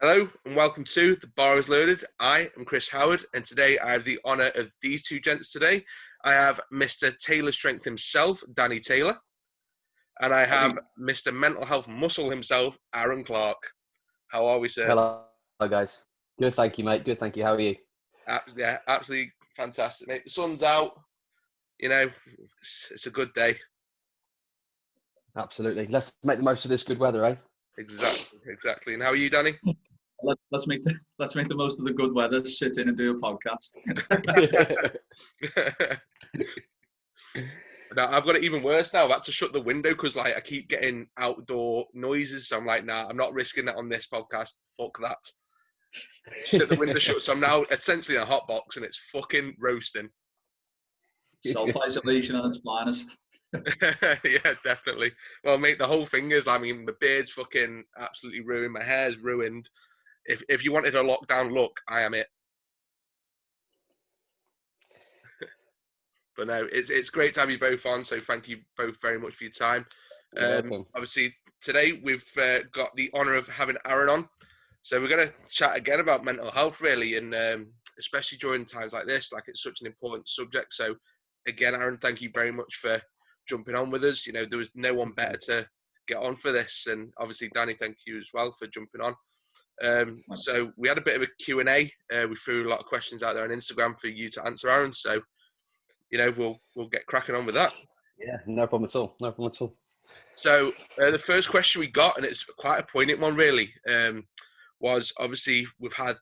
Hello and welcome to The Bar is Loaded. I am Chris Howard, and today I have the honour of these two gents today. I have Mr. Taylor Strength himself, Danny Taylor, and I have Mr. Mental Health Muscle himself, Aaron Clark. How are we, sir? Hello, guys. Good, thank you, mate. Good, thank you. How are you? Yeah, absolutely fantastic, mate. The sun's out. You know, it's a good day. Absolutely. Let's make the most of this good weather, eh? Exactly. And how are you, Danny? Let's make the most of the good weather. Sit in and do a podcast. Now, I've got it even worse now. I've had to shut the window because I keep getting outdoor noises. So I'm like, nah, I'm not risking that on this podcast. Fuck that. Shut the window shut. So I'm now essentially in a hot box and it's fucking roasting. Self-isolation at its finest. Yeah, definitely. Well, mate, the whole thing is, my beard's fucking absolutely ruined. My hair's ruined. If you wanted a lockdown look, I am it. But no, it's great to have you both on. So thank you both very much for your time. Obviously, today we've got the honour of having Aaron on. So we're going to chat again about mental health, really, and especially during times like this, like it's such an important subject. So again, Aaron, thank you very much for jumping on with us. You know, there was no one better to get on for this. And obviously, Danny, thank you as well for jumping on. So we had a bit of a Q&A. We threw a lot of questions out there on Instagram for you to answer, Aaron. So, you know, we'll get cracking on with that. Yeah, no problem at all. No problem at all. So the first question we got, and it's quite a poignant one, really, was obviously we've had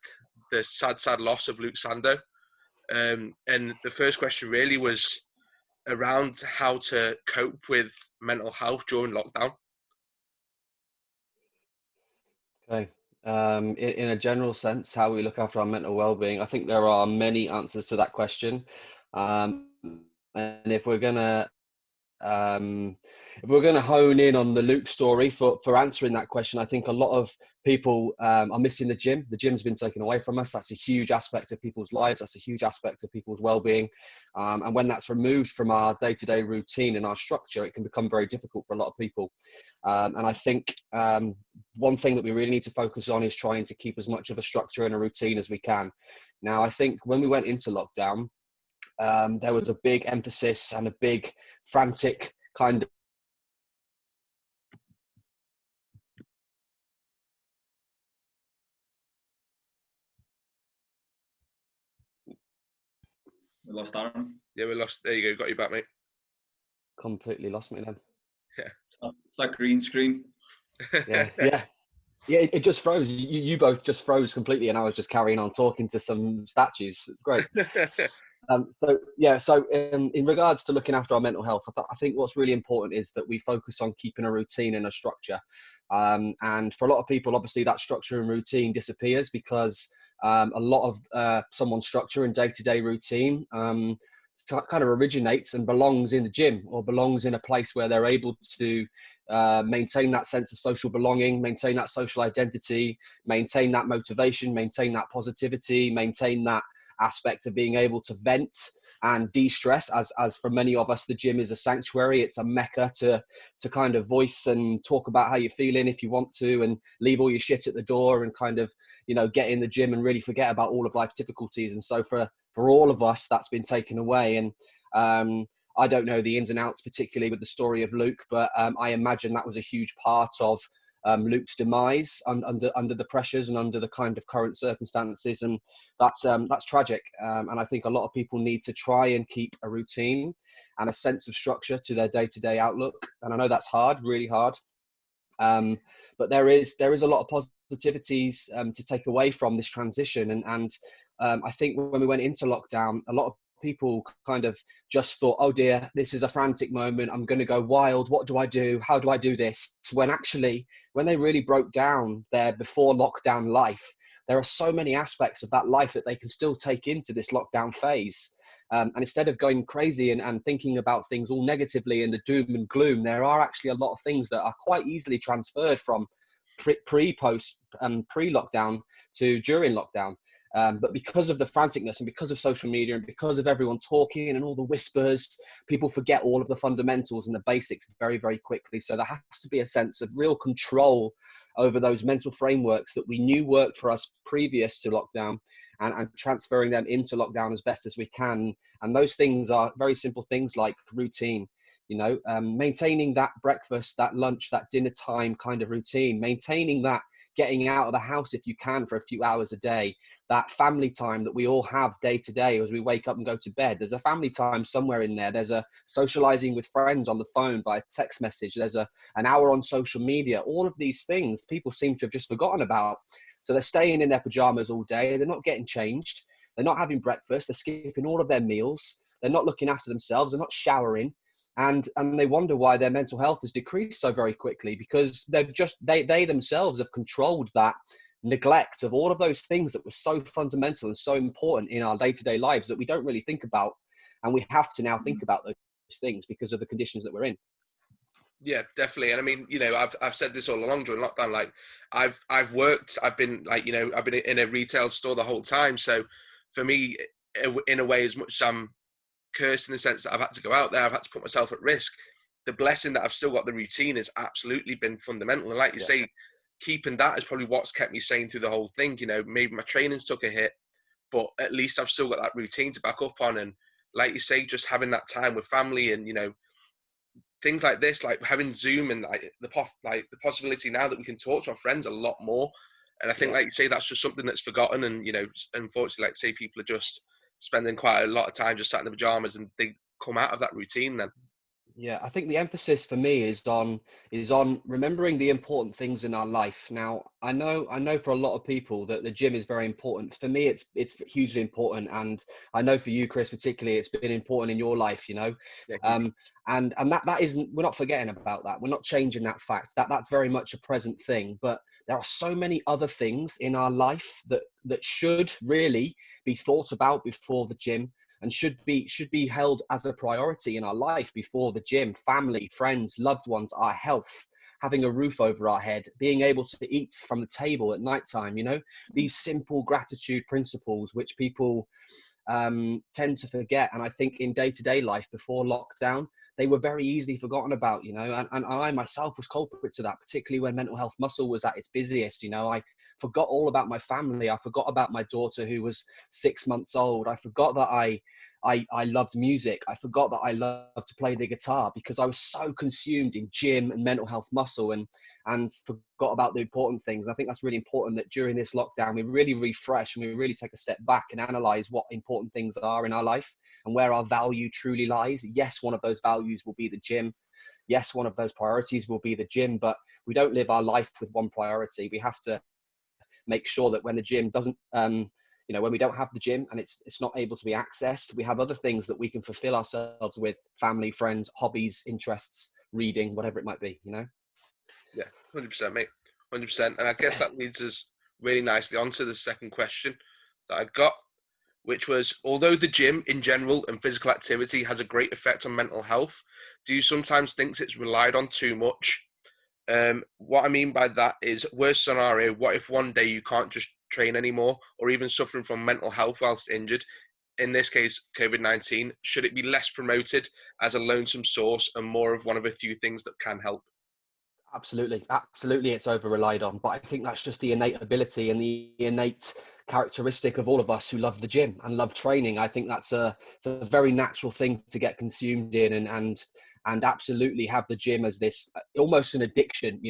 the sad loss of Luke Sando. And the first question really was around how to cope with mental health during lockdown. Okay. In a general sense, how we look after our mental well-being, I think there are many answers to that question. And if we're gonna hone in on the Luke story for answering that question, I think a lot of people are missing the gym. The gym's been taken away from us. That's a huge aspect of people's lives. That's a huge aspect of people's well-being. And when that's removed from our day-to-day routine and our structure, it can become very difficult for a lot of people. And I think one thing that we really need to focus on is trying to keep as much of a structure and a routine as we can. Now, I think when we went into lockdown, there was a big emphasis and a big frantic kind of We lost Aaron. Yeah, we lost. There you go. Got you back, mate. Completely lost me then. Yeah. It's that green screen. Yeah. It just froze. You both just froze completely, and I was just carrying on talking to some statues. It's great. So in regards to looking after our mental health, I think what's really important is that we focus on keeping a routine and a structure. And for a lot of people, obviously, that structure and routine disappears because a lot of someone's structure and day-to-day routine kind of originates and belongs in the gym, or belongs in a place where they're able to maintain that sense of social belonging, maintain that social identity, maintain that motivation, maintain that positivity, maintain that aspect of being able to vent and de-stress. As for many of us, the gym is a sanctuary. It's a mecca to kind of voice and talk about how you're feeling if you want to, and leave all your shit at the door and kind of, you know, get in the gym and really forget about all of life's difficulties. And so for all of us, that's been taken away. And I don't know the ins and outs, particularly with the story of Luke, but I imagine that was a huge part of Luke's demise under the pressures and under the kind of current circumstances, and that's tragic. And I think a lot of people need to try and keep a routine and a sense of structure to their day-to-day outlook. And I know that's hard, really hard. But there is a lot of positivities to take away from this transition. And I think when we went into lockdown, a lot of people kind of just thought, oh dear, this is a frantic moment. I'm going to go wild. What do I do? How do I do this? When actually, when they really broke down their before lockdown life, there are so many aspects of that life that they can still take into this lockdown phase. And instead of going crazy and thinking about things all negatively and the doom and gloom, there are actually a lot of things that are quite easily transferred from pre-lockdown to during lockdown. But because of the franticness and because of social media and because of everyone talking and all the whispers, people forget all of the fundamentals and the basics very, very quickly. So there has to be a sense of real control over those mental frameworks that we knew worked for us previous to lockdown, and transferring them into lockdown as best as we can. And those things are very simple things like routine, maintaining that breakfast, that lunch, that dinner time kind of routine, maintaining that getting out of the house if you can for a few hours a day, that family time that we all have day to day as we wake up and go to bed. There's a family time somewhere in there. There's a socializing with friends on the phone by text message. There's an hour on social media. All of these things people seem to have just forgotten about. So they're staying in their pajamas all day. They're not getting changed. They're not having breakfast. They're skipping all of their meals. They're not looking after themselves. They're not showering. And they wonder why their mental health has decreased so very quickly, because they themselves have controlled that neglect of all of those things that were so fundamental and so important in our day-to-day lives that we don't really think about. And we have to now think about those things because of the conditions that we're in. Yeah, definitely. And I mean, I've said this all along during lockdown. Like, I've been in a retail store the whole time. So for me, in a way, as much as I'm cursed in the sense that I've had to go out there, I've had to put myself at risk, the blessing that I've still got the routine has absolutely been fundamental. And like you say, keeping that is probably what's kept me sane through the whole thing. Maybe my training's took a hit, but at least I've still got that routine to back up on. And like you say, just having that time with family and, things like this, like having Zoom and the possibility now that we can talk to our friends a lot more. And I think, like you say, that's just something that's forgotten. And, unfortunately, like say, people are just spending quite a lot of time just sat in the pajamas, and they come out of that routine then. Yeah, I think the emphasis for me is on remembering the important things in our life. Now, I know for a lot of people that the gym is very important. For me, it's hugely important, and I know for you, Chris, particularly, it's been important in your life. Yeah, and that isn't. We're not forgetting about that. We're not changing that fact. That's very much a present thing. But there are so many other things in our life that should really be thought about before the gym, and should be held as a priority in our life before the gym. Family, friends, loved ones, our health, having a roof over our head, being able to eat from the table at nighttime, these simple gratitude principles which people tend to forget. And I think in day-to-day life before lockdown, they were very easily forgotten about, and I myself was culprit to that, particularly when mental health muscle was at its busiest. I forgot all about my family. I forgot about my daughter who was 6 months old. I forgot that I loved music. I forgot that I loved to play the guitar because I was so consumed in gym and mental health muscle, and forgot about the important things. I think that's really important, that during this lockdown, we really refresh and we really take a step back and analyze what important things are in our life and where our value truly lies. Yes, one of those values will be the gym. Yes, one of those priorities will be the gym, but we don't live our life with one priority. We have to make sure that when the gym doesn't, when we don't have the gym and it's not able to be accessed, we have other things that we can fulfill ourselves with: family, friends, hobbies, interests, reading, whatever it might be, Yeah, 100%, mate. 100%. And I guess that leads us really nicely onto the second question that I got, which was, although the gym in general and physical activity has a great effect on mental health, do you sometimes think it's relied on too much? What I mean by that is, worst scenario, what if one day you can't just train anymore, or even suffering from mental health whilst injured? In this case, COVID-19, should it be less promoted as a lonesome source and more of one of a few things that can help? Absolutely, it's over relied on, but I think that's just the innate ability and the innate characteristic of all of us who love the gym and love training. I think it's a very natural thing to get consumed in, and absolutely have the gym as this almost an addiction,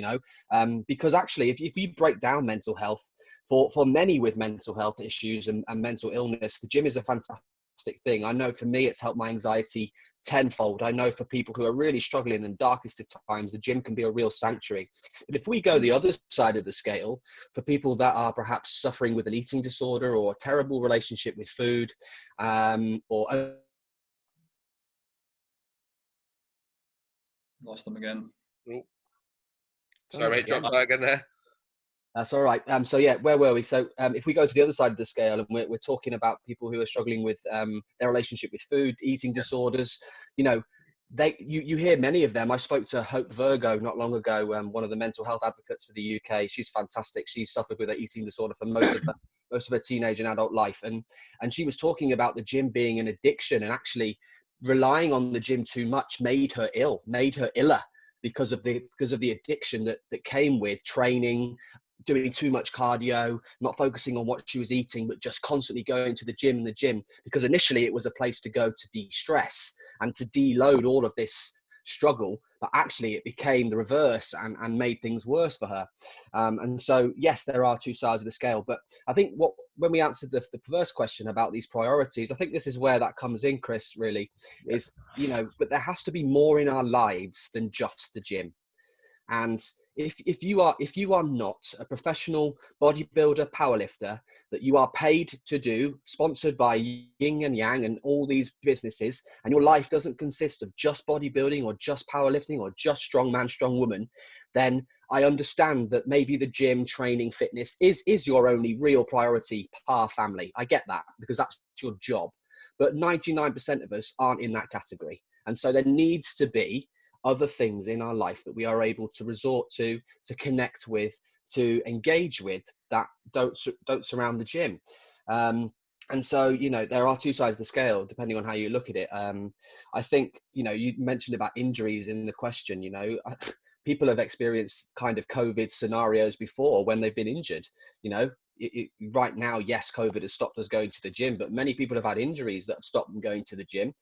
because actually, if you break down mental health, for many with mental health issues and mental illness, the gym is a fantastic thing. I know for me, it's helped my anxiety tenfold. I know for people who are really struggling in the darkest of times, the gym can be a real sanctuary. But if we go the other side of the scale, for people that are perhaps suffering with an eating disorder or a terrible relationship with food, or Lost them again. Oh, sorry, mate, dropped out again there. That's all right. So yeah, where were we? So if we go to the other side of the scale, and we're talking about people who are struggling with their relationship with food, eating disorders, you hear many of them. I spoke to Hope Virgo not long ago, one of the mental health advocates for the UK. She's fantastic. She's suffered with an eating disorder for most of her teenage and adult life, and she was talking about the gym being an addiction, and actually relying on the gym too much made her iller. because of the addiction that came with training, doing too much cardio, not focusing on what she was eating, but just constantly going to the gym because initially it was a place to go to de-stress and to deload all of this struggle, but actually it became the reverse and made things worse for her. And so, yes, there are two sides of the scale, but I think when we answered the first question about these priorities, I think this is where that comes in, Chris, really, is, but there has to be more in our lives than just the gym. And if you are not a professional bodybuilder, powerlifter, that you are paid to do, sponsored by Yin and Yang and all these businesses, and your life doesn't consist of just bodybuilding or just powerlifting or just strong man, strong woman, then I understand that maybe the gym, training, fitness is your only real priority per family. I get that, because that's your job. But 99% of us aren't in that category. And so there needs to be other things in our life that we are able to resort to connect with, to engage with, that don't surround the gym. And so, there are two sides of the scale, depending on how you look at it. I think, you mentioned about injuries in the question. People have experienced kind of COVID scenarios before when they've been injured. Right now, yes, COVID has stopped us going to the gym, but many people have had injuries that have stopped them going to the gym.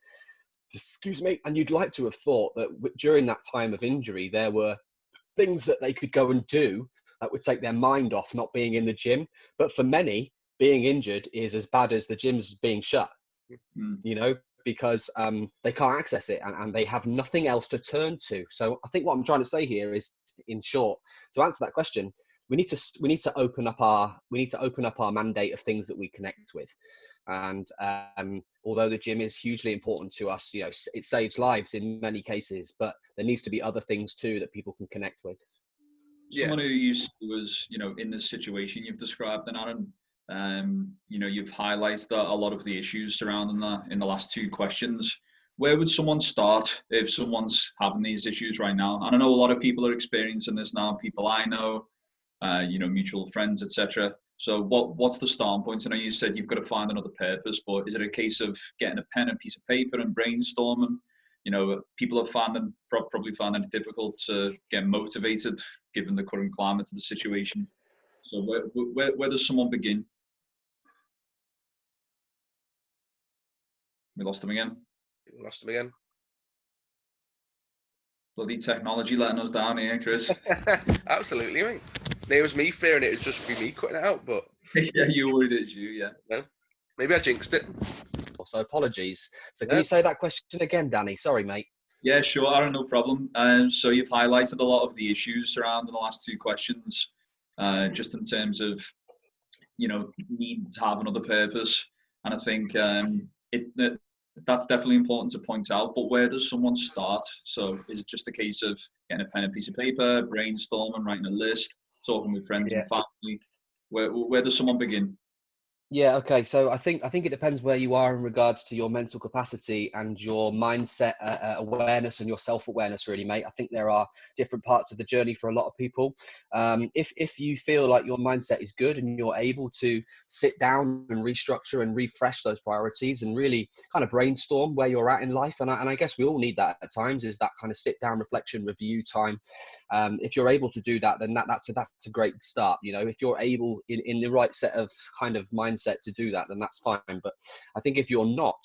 Excuse me. And you'd like to have thought that during that time of injury, there were things that they could go and do that would take their mind off not being in the gym. But for many, being injured is as bad as the gyms being shut, because they can't access it and they have nothing else to turn to. So I think what I'm trying to say here is, in short, to answer that question, we need to open up our mandate of things that we connect with. And although the gym is hugely important to us, it saves lives in many cases, but there needs to be other things too that people can connect with. Someone who was, in this situation you've described, and Aaron, you've highlighted a lot of the issues surrounding that in the last two questions. Where would someone start if someone's having these issues right now? And I know a lot of people are experiencing this now, people I know, mutual friends, etc. So what's the starting point? I know you said you've got to find another purpose, but is it a case of getting a pen and piece of paper and brainstorming? People have probably found it difficult to get motivated given the current climate of the situation. So where does someone begin? We lost him again. Bloody technology letting us down here, Chris. Absolutely, mate. It was me fearing it would just be me cutting it out, but yeah, you worried it's you, yeah. No, maybe I jinxed it. So apologies. So can you say that question again, Danny? Sorry, mate. Yeah, sure, Aaron, no problem. So you've highlighted a lot of the issues surrounding the last two questions, just in terms of, need to have another purpose. And I think that's definitely important to point out, but where does someone start? So is it just a case of getting a pen and piece of paper, brainstorming, writing a list, talking with friends and family? Where does someone begin? Yeah, okay. So I think it depends where you are in regards to your mental capacity and your mindset awareness and your self-awareness, really, mate. I think there are different parts of the journey for a lot of people. If you feel like your mindset is good and you're able to sit down and restructure and refresh those priorities and really kind of brainstorm where you're at in life, and I guess we all need that at times, is that kind of sit down, reflection, review time. If you're able to do that, then that's a great start. If you're able in the right set of kind of mindset to do that, then that's fine. But I think if you're not,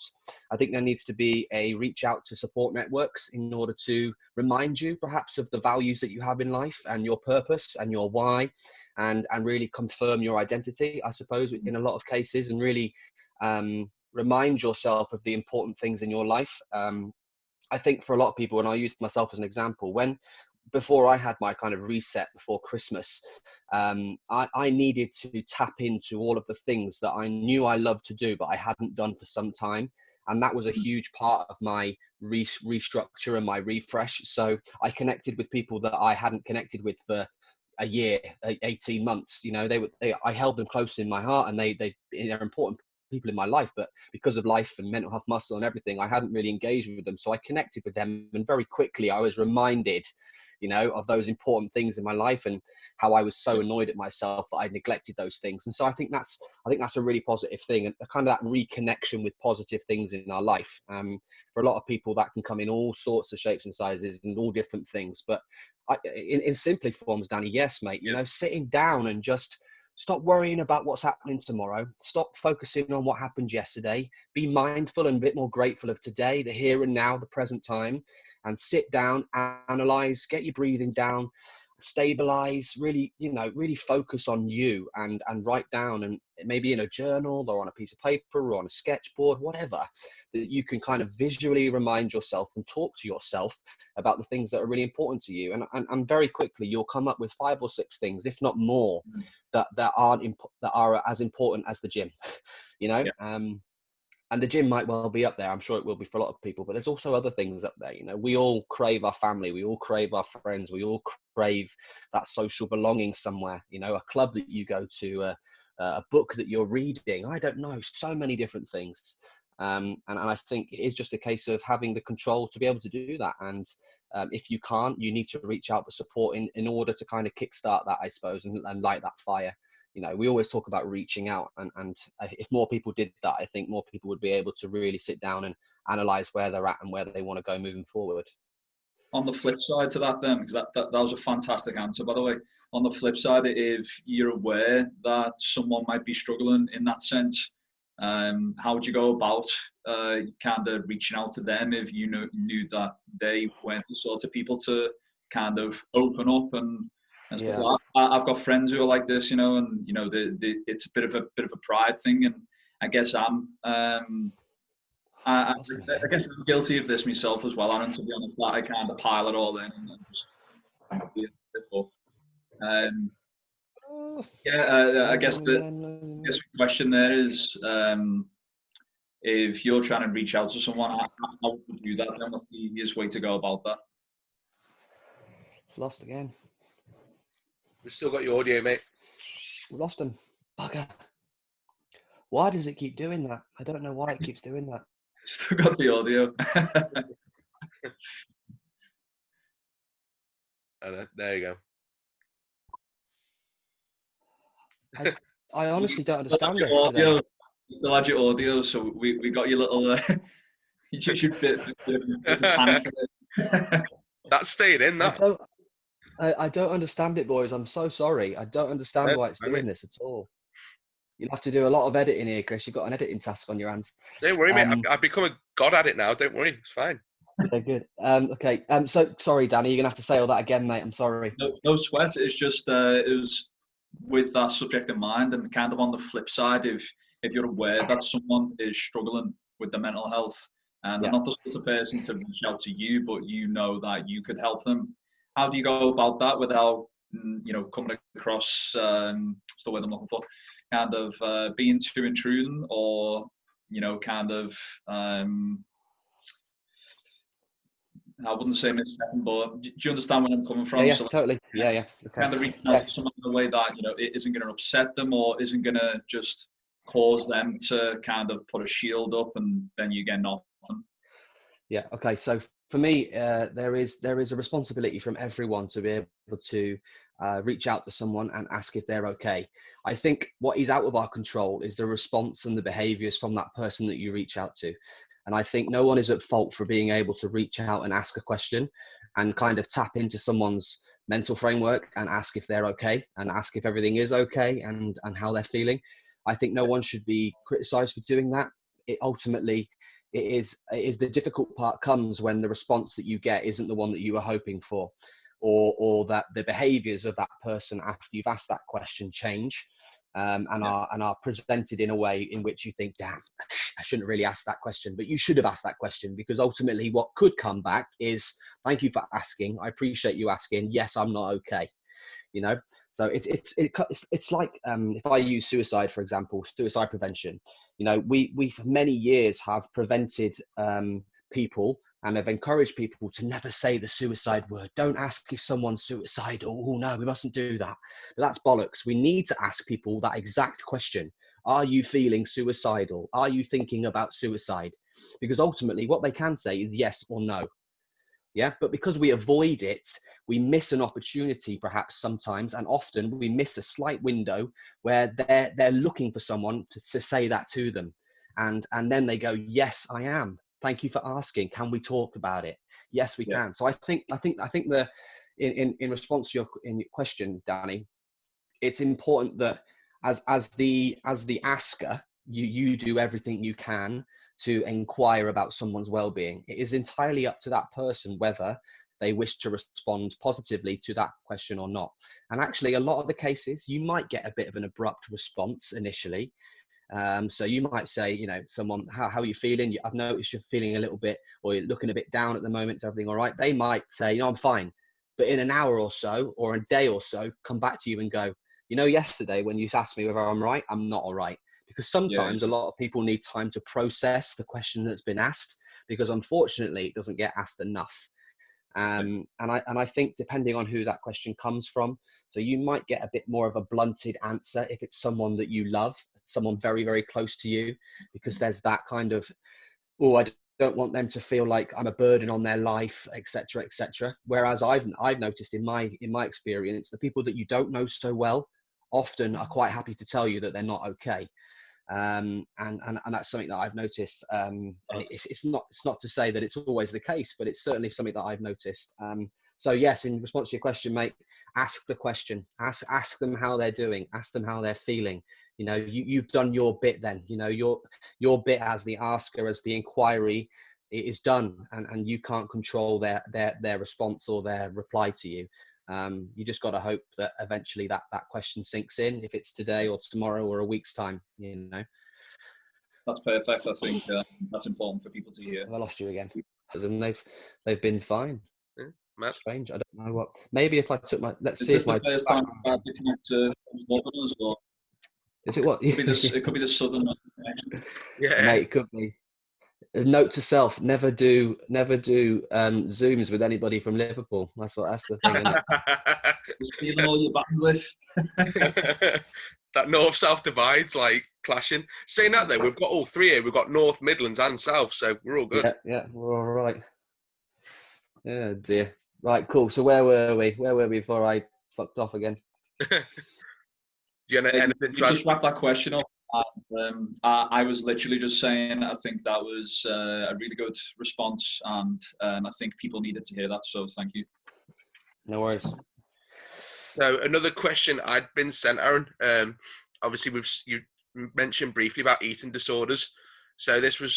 I think there needs to be a reach out to support networks in order to remind you perhaps of the values that you have in life and your purpose and your why, and really confirm your identity, I suppose, in a lot of cases, and really remind yourself of the important things in your life. I think for a lot of people, and I'll use myself as an example, before I had my kind of reset before Christmas, I needed to tap into all of the things that I knew I loved to do, but I hadn't done for some time. And that was a huge part of my restructure and my refresh. So I connected with people that I hadn't connected with for a year, 18 months. I held them close in my heart, and they're important people in my life, but because of life and mental health muscle and everything, I hadn't really engaged with them. So I connected with them, and very quickly I was reminded you know, of those important things in my life, and how I was so annoyed at myself that I neglected those things. And so I think that's a really positive thing, and kind of that reconnection with positive things in our life. For a lot of people, that can come in all sorts of shapes and sizes and all different things. But in simply forms, Danny, yes, mate, you know, sitting down and just stop worrying about what's happening tomorrow. Stop focusing on what happened yesterday. Be mindful and a bit more grateful of today, the here and now, the present time, and sit down, analyze, get your breathing down, stabilize, really, you know, really focus on you, and write down, and maybe in a journal or on a piece of paper or on a sketchboard, whatever, that you can kind of visually remind yourself and talk to yourself about the things that are really important to you. And very quickly you'll come up with 5 or 6 things, if not more, that are as important as the gym. You know. And the gym might well be up there. I'm sure it will be for a lot of people, but there's also other things up there. You know, we all crave our family. We all crave our friends. We all crave that social belonging somewhere, you know, a club that you go to, a book that you're reading. I don't know, so many different things. And I think it is just a case of having the control to be able to do that. And if you can't, you need to reach out for support in order to kind of kickstart that, I suppose, and light that fire. You know, we always talk about reaching out, and if more people did that, I think more people would be able to really sit down and analyze where they're at and where they want to go moving forward. On the flip side to that then, because that was a fantastic answer, by the way. On the flip side, if you're aware that someone might be struggling in that sense, how would you go about kind of reaching out to them if you knew that they weren't the sort of people to kind of open up and stuff like that? I've got friends who are like this, you know, and you know, it's a bit of a pride thing, and I guess I guess I'm guilty of this myself as well, Aaron, to be honest. That I kind of pile it all in and just be a bit more. I guess the question there is, if you're trying to reach out to someone, how would you do that? Then what's the easiest way to go about that? It's lost again. We've still got your audio, mate. We lost him. Bugger. Why does it keep doing that? I don't know why it keeps doing that. Still got the audio. There you go. I honestly don't understand this. Audio. You still had your audio, so we got your little. You should bit panic. That's staying in. That. I don't understand it, boys. I'm so sorry. I don't understand why it's doing this at all. You'll have to do a lot of editing here, Chris. You've got an editing task on your hands. Don't worry, mate. I've become a god at it now. Don't worry. It's fine. Yeah, good. Okay. So sorry, Danny. You're gonna have to say all that again, mate. I'm sorry. No sweat. It's just it was with that subject in mind, and kind of on the flip side, if you're aware that someone is struggling with their mental health, and they're not the sort of person to reach out to you, but you know that you could help them, how do you go about that without, you know, coming across what's the word I'm looking for? Kind of being too intruding, or, you know, kind of I wouldn't say misstepping, but do you understand where I'm coming from? Yeah, so, totally. Yeah. Okay. Kind of reaching out to someone in a way that, you know, it isn't going to upset them, or isn't going to just cause them to kind of put a shield up and then you get nothing. Yeah. Okay. So for me, there is a responsibility from everyone to be able to reach out to someone and ask if they're okay. I think what is out of our control is the response and the behaviors from that person that you reach out to. And I think no one is at fault for being able to reach out and ask a question and kind of tap into someone's mental framework and ask if they're okay, and ask if everything is okay, and how they're feeling. I think no one should be criticized for doing that. It ultimately, it is the difficult part comes when the response that you get isn't the one that you were hoping for, or that the behaviors of that person after you've asked that question change. And are presented in a way in which you think, damn, I shouldn't really ask that question, but you should have asked that question, because ultimately what could come back is, thank you for asking. I appreciate you asking. Yes, I'm not okay. You know, so it's like if I use suicide, for example, suicide prevention. You know, we for many years have prevented people and have encouraged people to never say the suicide word. Don't ask if someone's suicidal. Oh no, we mustn't do that. But that's bollocks. We need to ask people that exact question. Are you feeling suicidal? Are you thinking about suicide? Because ultimately what they can say is yes or no. Yeah, but because we avoid it, we miss an opportunity perhaps sometimes, and often we miss a slight window where they're looking for someone to say that to them. And then they go, yes, I am. Thank you for asking. Can we talk about it? Yes, we can. So I think the in response to your question, Danny, it's important that as the asker, you do everything you can to inquire about someone's well-being. It is entirely up to that person whether they wish to respond positively to that question or not. And actually, a lot of the cases, you might get a bit of an abrupt response initially. So you might say, you know, someone, how are you feeling? I've noticed you're feeling a little bit, or you're looking a bit down at the moment. Is everything all right? They might say, you know, I'm fine. But in an hour or so, or a day or so, come back to you and go, you know, yesterday when you asked me whether I'm right, I'm not all right. Because sometimes a lot of people need time to process the question that's been asked, because unfortunately it doesn't get asked enough. And I think depending on who that question comes from, so you might get a bit more of a blunted answer if it's someone that you love, someone very, very close to you, because there's that kind of, oh, I don't want them to feel like I'm a burden on their life, etc., etc. Whereas I've noticed in my experience, the people that you don't know so well often are quite happy to tell you that they're not okay. And that's something that I've noticed. And it's not to say that it's always the case, but it's certainly something that I've noticed. So yes, in response to your question, mate, ask the question. Ask them how they're doing. Ask them how they're feeling. You know, you've done your bit. Then you know your bit as the asker, as the inquiry, it is done, and you can't control their response or their reply to you. You just got to hope that eventually that question sinks in, if it's today or tomorrow or a week's time, you know. That's perfect. I think that's important for people to hear. Have I lost you again? And they've been fine. Yeah, strange. I don't know what. Maybe if I took my. Let's Is see this if my. the first time you've had to connect to Northerners, or Is it what? it could be the Southern connection. Yeah, mate, it could be. A note to self: never do Zooms with anybody from Liverpool. That's the thing, isn't it? You're stealing all your bandwidth. That north-south divide's like clashing. Saying that though, we've got all three here. We've got North, Midlands, and South, so we're all good. Yeah, we're all right. Yeah, dear. Right, cool. So where were we? Where were we before I fucked off again? Do you have anything to you just wrap that question up. I was literally just saying I think that was a really good response, and I think people needed to hear that, so thank you. No worries. So another question I'd been sent, Aaron. Obviously, you mentioned briefly about eating disorders. So this was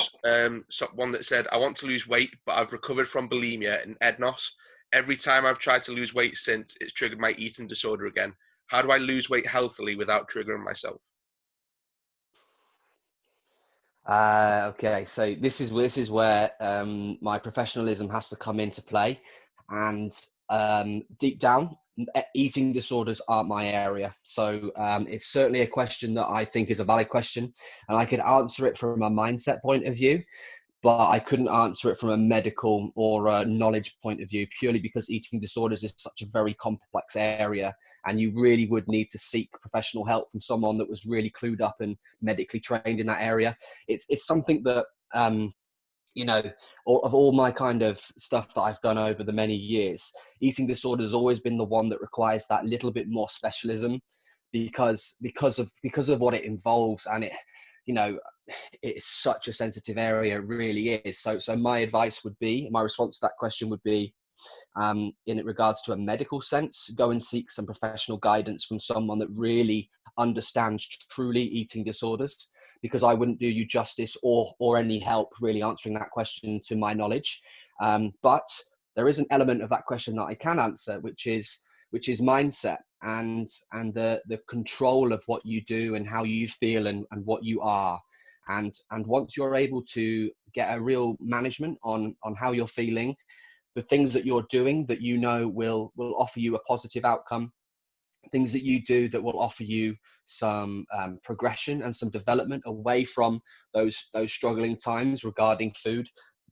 one that said, I want to lose weight, but I've recovered from bulimia and EDNOS. Every time I've tried to lose weight since, it's triggered my eating disorder again. How do I lose weight healthily without triggering myself? Okay, so this is where my professionalism has to come into play, and deep down, eating disorders aren't my area. So it's certainly a question that I think is a valid question, and I could answer it from a mindset point of view, but I couldn't answer it from a medical or a knowledge point of view, purely because eating disorders is such a very complex area, and you really would need to seek professional help from someone that was really clued up and medically trained in that area. It's something that, you know, of all my kind of stuff that I've done over the many years, eating disorder has always been the one that requires that little bit more specialism, because of what it involves, and it, you know, it's such a sensitive area. It really is. So my advice would be, my response to that question would be, in regards to a medical sense, go and seek some professional guidance from someone that really understands truly eating disorders, because I wouldn't do you justice or any help really answering that question to my knowledge. But there is an element of that question that I can answer, which is mindset and the control of what you do and how you feel and what you are. And once you're able to get a real management on how you're feeling, the things that you're doing that you know will offer you a positive outcome, things that you do that will offer you some progression and some development away from those struggling times regarding food,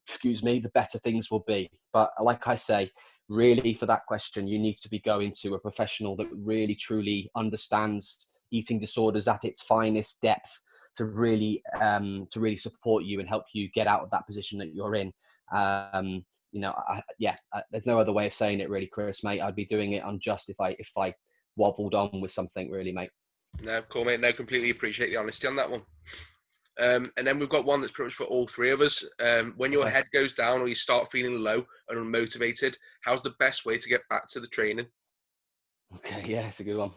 the better things will be. But like I say, really for that question, you need to be going to a professional that really truly understands eating disorders at its finest depth, to really support you and help you get out of that position that you're in. There's no other way of saying it really, Chris, mate. I'd be doing it unjust if I wobbled on with something, really, mate. No, cool, mate. No, completely appreciate the honesty on that one. And then we've got one that's pretty much for all three of us. When your head goes down or you start feeling low and unmotivated, how's the best way to get back to the training? Okay, yeah, it's a good one.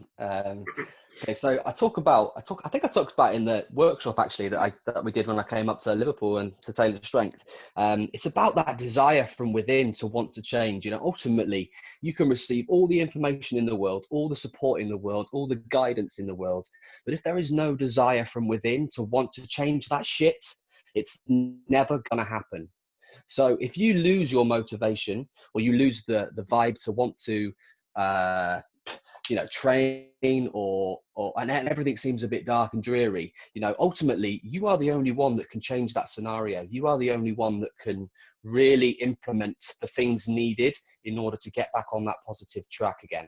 Okay, so I think I talked about in the workshop actually that we did when I came up to Liverpool and to Taylor Strength. It's about that desire from within to want to change. Ultimately, you can receive all the information in the world, all the support in the world, all the guidance in the world, but if there is no desire from within to want to change that shit, it's never gonna happen. So if you lose your motivation or you lose the vibe to want to train and everything seems a bit dark and dreary, ultimately you are the only one that can change that scenario. You are the only one that can really implement the things needed in order to get back on that positive track again.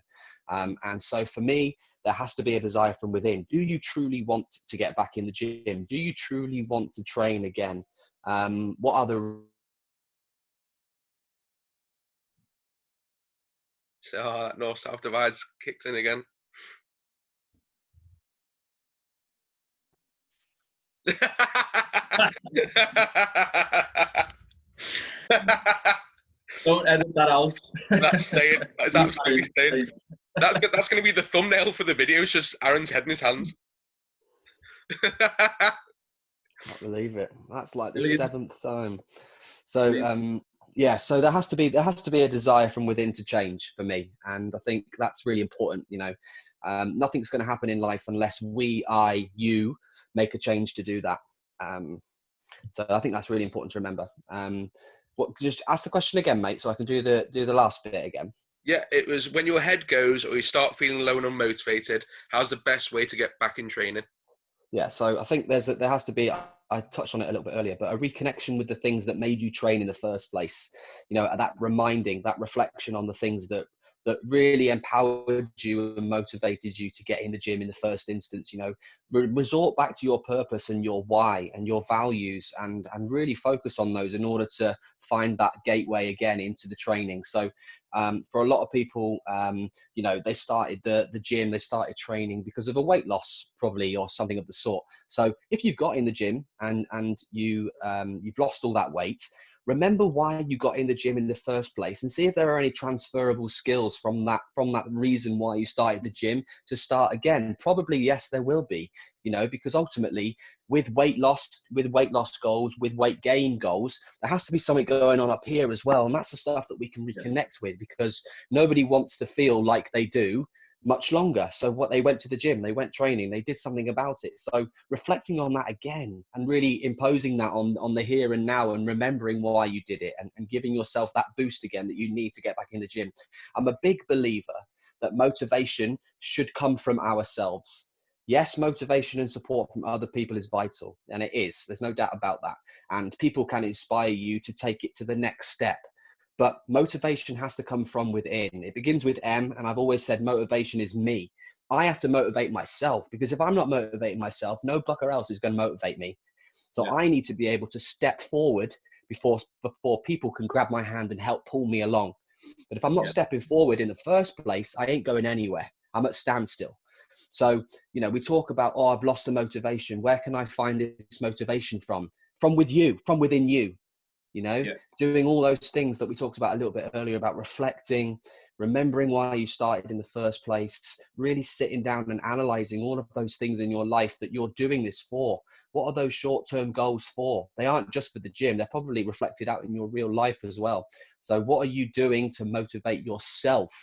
And so for me, there has to be a desire from within. Do you truly want to get back in the gym? Do you truly want to train again? What are the that north-south divide's kicked in again. Don't edit that out. That's staying. That's absolutely staying. That's going to be the thumbnail for the video. It's just Aaron's head in his hands. Can't believe it. That's like the seventh time. So so there has to be a desire from within to change for me, and I think that's really important. Nothing's going to happen in life unless you make a change to do that. So I think that's really important to remember. Just ask the question again, mate, so I can do the last bit again. Yeah, it was when your head goes or you start feeling low and unmotivated, how's the best way to get back in training? Yeah, so I think there has to be, I touched on it a little bit earlier, but a reconnection with the things that made you train in the first place. That reminding, that reflection on the things that really empowered you and motivated you to get in the gym in the first instance. Resort back to your purpose and your why and your values, and really focus on those in order to find that gateway again into the training. So for a lot of people, they started the gym, they started training because of a weight loss probably, or something of the sort. So if you've got in the gym and you've lost all that weight, remember why you got in the gym in the first place, and see if there are any transferable skills from that reason why you started the gym to start again. Probably yes, there will be, because ultimately with weight loss goals, with weight gain goals, there has to be something going on up here as well. And that's the stuff that we can reconnect with, because nobody wants to feel like they do much longer. So what they went to the gym, they went training, they did something about it. So reflecting on that again and really imposing that on the here and now, and remembering why you did it, and giving yourself that boost again that you need to get back in the gym. I'm a big believer that motivation should come from ourselves. Yes, motivation and support from other people is vital, and it is. There's no doubt about that. And people can inspire you to take it to the next step. But motivation has to come from within. It begins with M, and I've always said motivation is me. I have to motivate myself, because if I'm not motivating myself, no fucker else is going to motivate me. So I need to be able to step forward before people can grab my hand and help pull me along. But if I'm not stepping forward in the first place, I ain't going anywhere. I'm at standstill. So, we talk about, I've lost the motivation. Where can I find this motivation from? From within you. Doing all those things that we talked about a little bit earlier, about reflecting, remembering why you started in the first place, really sitting down and analyzing all of those things in your life that you're doing this for. What are those short-term goals for? They aren't just for the gym. They're probably reflected out in your real life as well. So what are you doing to motivate yourself?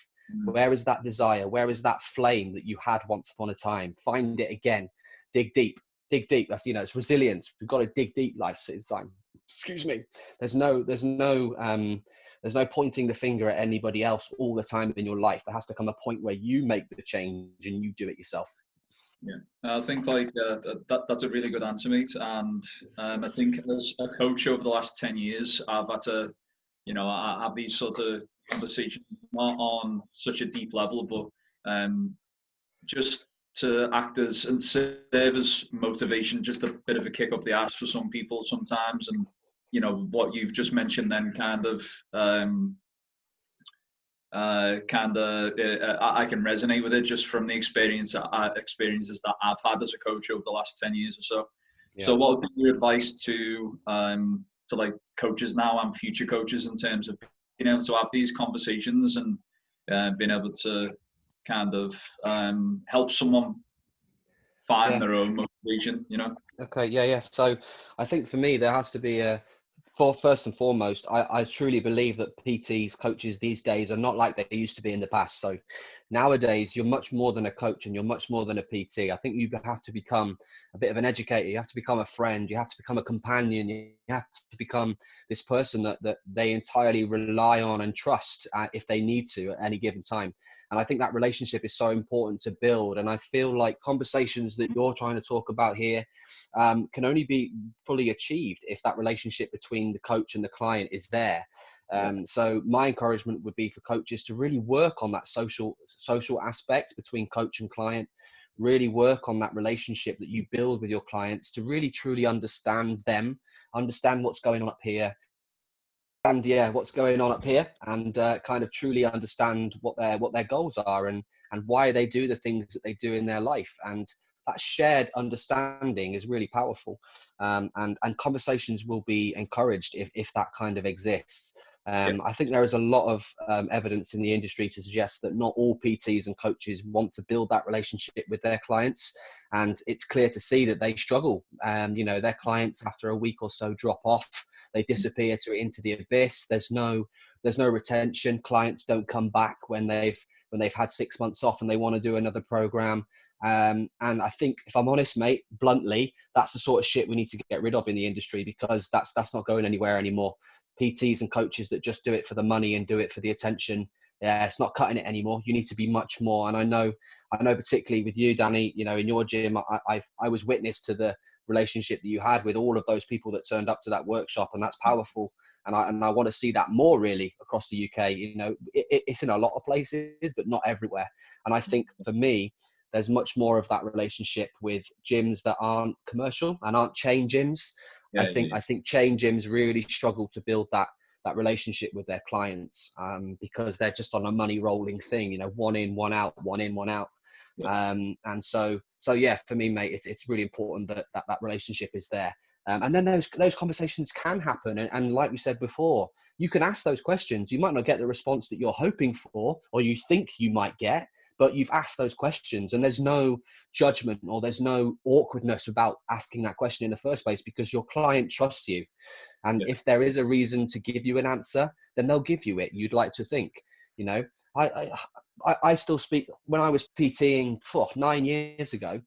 Where is that desire? Where is that flame that you had once upon a time? Find it again. Dig deep. That's, it's resilience. We've got to dig deep, life. It's like, excuse me. There's no pointing the finger at anybody else all the time in your life. There has to come a point where you make the change and you do it yourself. Yeah, I think that's a really good answer, mate. And I think as a coach over the last 10 years, I've had to, I have these sort of conversations, not on such a deep level, but just to act as and serve as motivation, just a bit of a kick up the arse for some people sometimes. And what you've just mentioned then I can resonate with it just from the experiences that I've had as a coach over the last 10 years or so. Yeah. So what would be your advice to like coaches now and future coaches in terms of being able to have these conversations and being able to kind of help someone find their own motivation, Okay, yeah. So I think for me, there has to be first and foremost, I truly believe that PTs, coaches these days are not like they used to be in the past. So nowadays, you're much more than a coach and you're much more than a PT. I think you have to become a bit of an educator. You have to become a friend. You have to become a companion. You have to become this person that they entirely rely on and trust if they need to at any given time. And I think that relationship is so important to build. And I feel like conversations that you're trying to talk about here can only be fully achieved if that relationship between the coach and the client is there. So my encouragement would be for coaches to really work on that social aspect between coach and client, really work on that relationship that you build with your clients to really truly understand them, understand what's going on up here, and what's going on up here, and kind of truly understand what their goals are and why they do the things that they do in their life. And that shared understanding is really powerful, and conversations will be encouraged if that kind of exists. I think there is a lot of evidence in the industry to suggest that not all PTs and coaches want to build that relationship with their clients, and it's clear to see that they struggle. Their clients after a week or so drop off, they disappear into the abyss. There's no retention. Clients don't come back when they've had 6 months off and they want to do another program. And I think, if I'm honest, mate, bluntly, that's the sort of shit we need to get rid of in the industry, because that's not going anywhere anymore. PTs and coaches that just do it for the money and do it for the attention, it's not cutting it anymore. You need to be much more. And I know particularly with you, Danny, in your gym, I was witness to the relationship that you had with all of those people that turned up to that workshop, and that's powerful. And I want to see that more really across the UK. It's in a lot of places, but not everywhere. And I think for me, there's much more of that relationship with gyms that aren't commercial and aren't chain gyms. I think chain gyms really struggle to build that relationship with their clients, because they're just on a money rolling thing, one in, one out, one in, one out. And so for me, mate, it's really important that relationship is there. And then those conversations can happen. And like we said before, you can ask those questions. You might not get the response that you're hoping for, or you think you might get, but you've asked those questions, and there's no judgment or there's no awkwardness about asking that question in the first place, because your client trusts you. And if there is a reason to give you an answer, then they'll give you it. You'd like to think, I still speak, when I was PTing 9 years ago,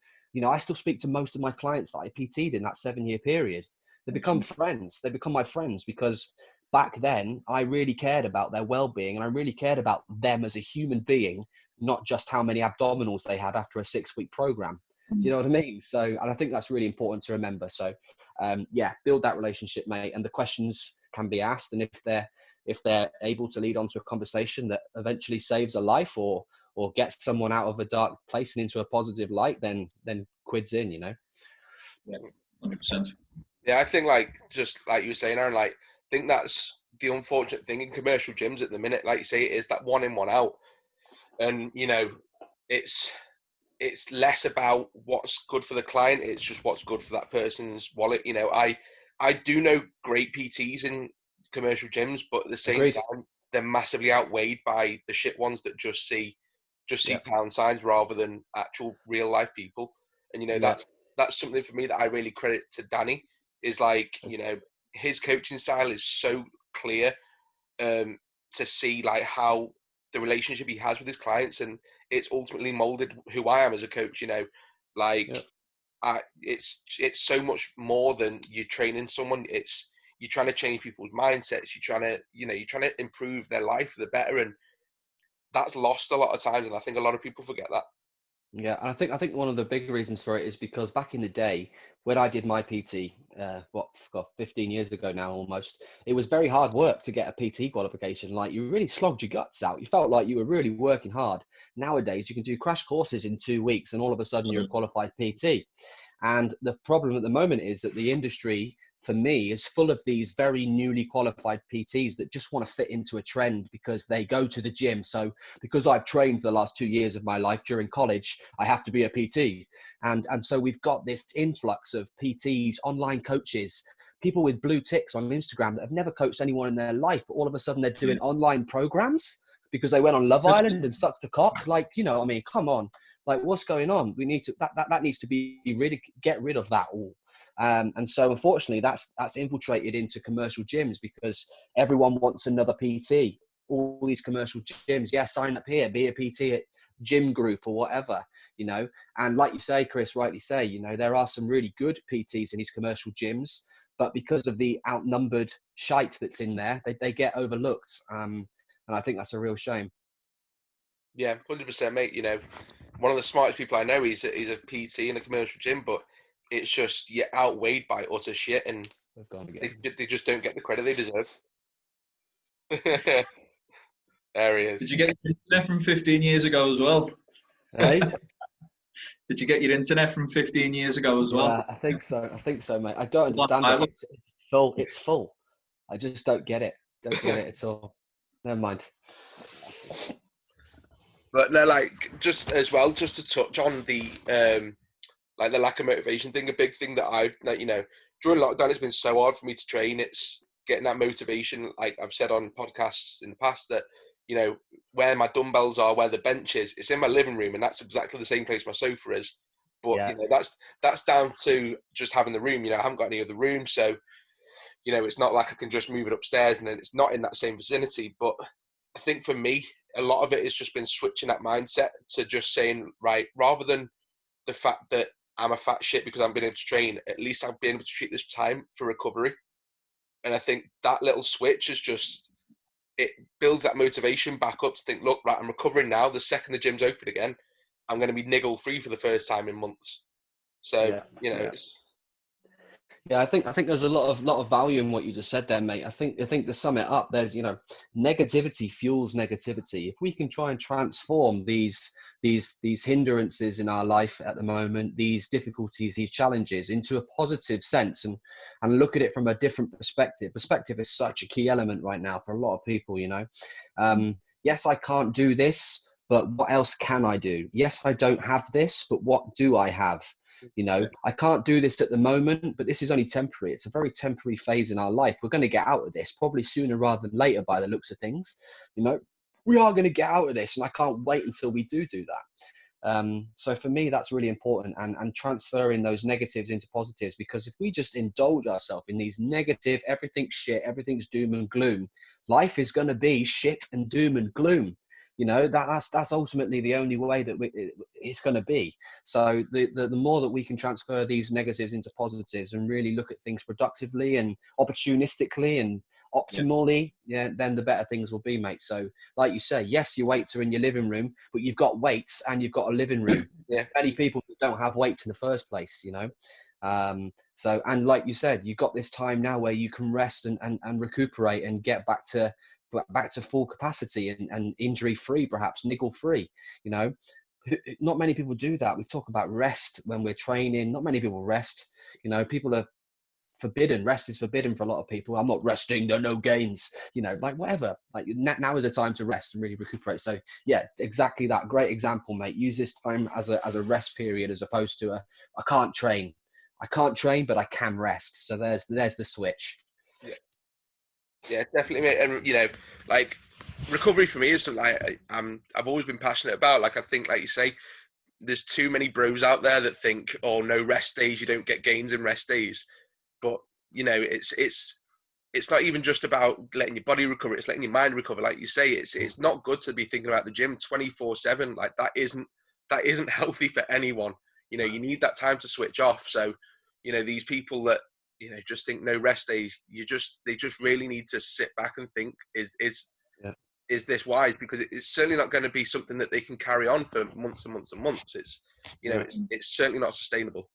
I still speak to most of my clients that I PT'd in that 7-year period. They become friends. They become my friends, because back then I really cared about their well-being, and I really cared about them as a human being, not just how many abdominals they had after a 6-week program. Do you know what I mean? So, and I think that's really important to remember. So, build that relationship, mate. And the questions can be asked, and if they're able to lead on to a conversation that eventually saves a life or gets someone out of a dark place and into a positive light, then quid's in, Yeah, 100%. Yeah, I think just like you were saying, Aaron, I think that's the unfortunate thing in commercial gyms at the minute. Like you say, it is that one in, one out. And, it's less about what's good for the client. It's just what's good for that person's wallet. I do know great PTs in commercial gyms, but at the same time, they're massively outweighed by the shit ones that just see pound signs rather than actual real life people. And, that's something for me that I really credit to Danny, is his coaching style is so clear, to see how the relationship he has with his clients, and it's ultimately molded who I am as a coach. It's so much more than you training someone. It's you're trying to change people's mindsets. You're trying to improve their life for the better, and that's lost a lot of times. And I think a lot of people forget that. Yeah, and I think one of the big reasons for it is because back in the day when I did my PT, 15 years ago now almost, it was very hard work to get a PT qualification. Like you really slogged your guts out. You felt like you were really working hard. Nowadays, you can do crash courses in 2 weeks, and all of a sudden you're a qualified PT. And the problem at the moment is that the industry, for me, is full of these very newly qualified PTs that just want to fit into a trend because they go to the gym. So because I've trained for the last 2 years of my life during college, I have to be a PT. And so we've got this influx of PTs, online coaches, people with blue ticks on Instagram that have never coached anyone in their life, but all of a sudden they're doing online programs because they went on Love Island and sucked the cock. Like, I mean, come on. Like, what's going on? We need to that needs to be really get rid of that all. And so unfortunately that's infiltrated into commercial gyms because everyone wants another PT. All these commercial gyms, yeah, sign up here, be a PT at Gym Group or whatever, and like you say, Chris, rightly say, there are some really good PTs in these commercial gyms, but because of the outnumbered shite that's in there, they get overlooked, and I think that's a real shame. Yeah, 100%, mate. One of the smartest people I know, he's a PT in a commercial gym, but it's just outweighed by utter shit, and they just don't get the credit they deserve. There he is. Did you get your internet from 15 years ago as well? Hey? Did you get your internet from 15 years ago as well? Yeah, I think so, mate. I don't understand it. It's full. It's full. I just don't get it. Don't get it at all. Never mind. But no, like, just as well, just to touch on the like the lack of motivation thing. A big thing that I've, during lockdown, it's been so hard for me to train. It's getting that motivation. Like I've said on podcasts in the past that, where my dumbbells are, where the bench is, it's in my living room, and that's exactly the same place my sofa is. But Yeah. that's down to just having the room. I haven't got any other room, so it's not like I can just move it upstairs, and then it's not in that same vicinity. But I think for me, a lot of it has just been switching that mindset to just saying, right, rather than the fact that I'm a fat shit because I'm being able to train, at least I've been able to treat this time for recovery. And I think that little switch is just, it builds that motivation back up to think, look, right, I'm recovering now. The second the gym's open again, I'm going to be niggle free for the first time in months. So, Yeah, I think there's a lot of value in what you just said there, mate. I think to sum it up, there's negativity fuels negativity. If we can try and transform these hindrances in our life at the moment, these difficulties, these challenges into a positive sense, and look at it from a different perspective. Perspective is such a key element right now for a lot of people. Yes, I can't do this, but what else can I do? Yes, I don't have this, but what do I have? I can't do this at the moment, but this is only temporary. It's a very temporary phase in our life. We're going to get out of this probably sooner rather than later by the looks of things. We are going to get out of this, and I can't wait until we do that. So for me, that's really important, and transferring those negatives into positives, because if we just indulge ourselves in these negative, everything's shit, everything's doom and gloom, life is going to be shit and doom and gloom. That's ultimately the only way that it's going to be. So the more that we can transfer these negatives into positives and really look at things productively and opportunistically and optimally, then the better things will be, mate. So like you say, yes, your weights are in your living room, but you've got weights and you've got a living room. Many people don't have weights in the first place, so, and like you said, you've got this time now where you can rest and recuperate and get back to full capacity and injury free, perhaps niggle free. Not many people do that. We talk about rest when we're training. Not many people rest. People are forbidden. Rest is forbidden for a lot of people. I'm not resting, no gains, like whatever. Like now is a time to rest and really recuperate. So yeah, exactly that. Great example, mate. Use this time as a rest period, as opposed to I can't train, but I can rest. So there's the switch. Yeah, definitely, mate. And like, recovery for me is something I've always been passionate about. Like, I think, like you say, there's too many bros out there that think, oh, no rest days, you don't get gains in rest days. But it's not even just about letting your body recover; it's letting your mind recover. Like you say, it's not good to be thinking about the gym 24/7. Like that isn't healthy for anyone. You need that time to switch off. So, these people that just think no rest days, they just really need to sit back and think: is is this wise? Because it's certainly not going to be something that they can carry on for months and months and months. It's, it's certainly not sustainable.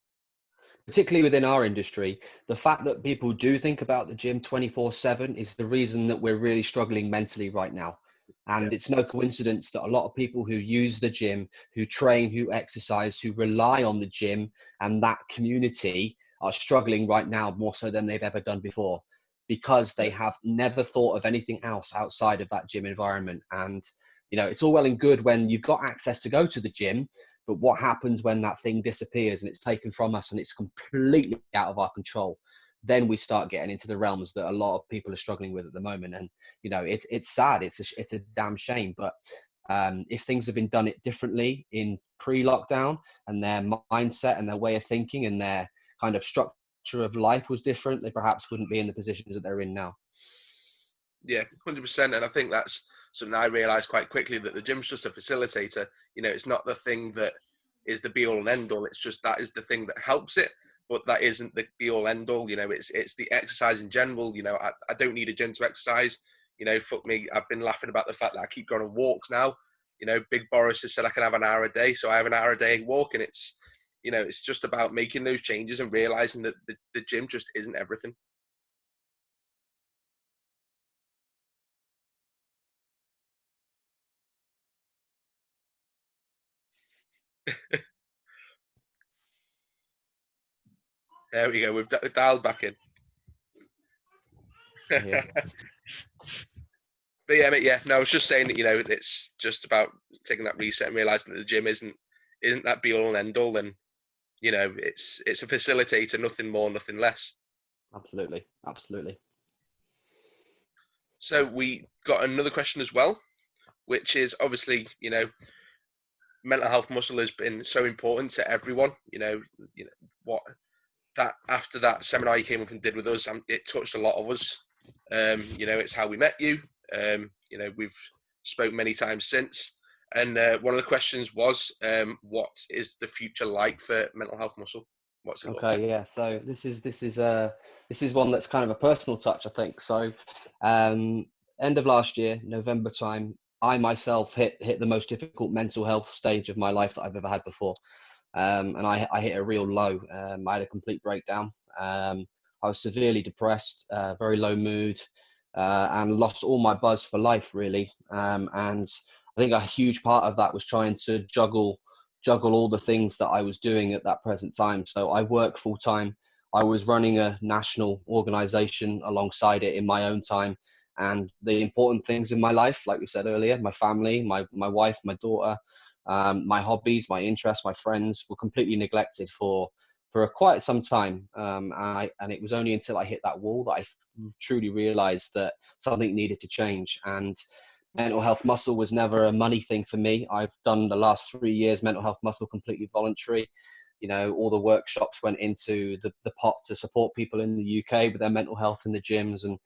Particularly within our industry, the fact that people do think about the gym 24/7 is the reason that we're really struggling mentally right now. And it's no coincidence that a lot of people who use the gym, who train, who exercise, who rely on the gym and that community are struggling right now more so than they've ever done before, because they have never thought of anything else outside of that gym environment. And, it's all well and good when you've got access to go to the gym, but what happens when that thing disappears and it's taken from us and it's completely out of our control? Then we start getting into the realms that a lot of people are struggling with at the moment. And, it's sad. It's a damn shame. But if things have been done it differently in pre-lockdown, and their mindset and their way of thinking and their kind of structure of life was different, they perhaps wouldn't be in the positions that they're in now. Yeah, 100%. And I think that's something I realised quite quickly, that the gym's just a facilitator. It's not the thing that is the be all and end all. It's just that is the thing that helps it, but that isn't the be all end all. It's the exercise in general. I don't need a gym to exercise. Fuck me. I've been laughing about the fact that I keep going on walks now. Big Boris has said I can have an hour a day, so I have an hour a day walking. It's just about making those changes and realising that the gym just isn't everything. There we go. We've dialed back in. Yeah. But yeah, mate, yeah. No, I was just saying that it's just about taking that reset and realizing that the gym isn't that be all and end all, and it's a facilitator, nothing more, nothing less. Absolutely. So we got another question as well, which is obviously mental health muscle has been so important to everyone. What that after that seminar you came up and did with us, it touched a lot of us. It's how we met you. We've spoke many times since, and one of the questions was, what is the future like for mental health muscle? What's it okay? Yeah. So this is one that's kind of a personal touch, I think. So, end of last year, November time, I myself hit the most difficult mental health stage of my life that I've ever had before. And I hit a real low. I had a complete breakdown. I was severely depressed, very low mood, and lost all my buzz for life, really. And I think a huge part of that was trying to juggle all the things that I was doing at that present time. So I work full time. I was running a national organization alongside it in my own time. And the important things in my life, like we said earlier, my family, my wife, my daughter, my hobbies, my interests, my friends were completely neglected for quite some time. And it was only until I hit that wall that I truly realized that something needed to change. And mental health muscle was never a money thing for me. I've done the last 3 years mental health muscle completely voluntary. All the workshops went into the pot to support people in the UK with their mental health in the gyms. And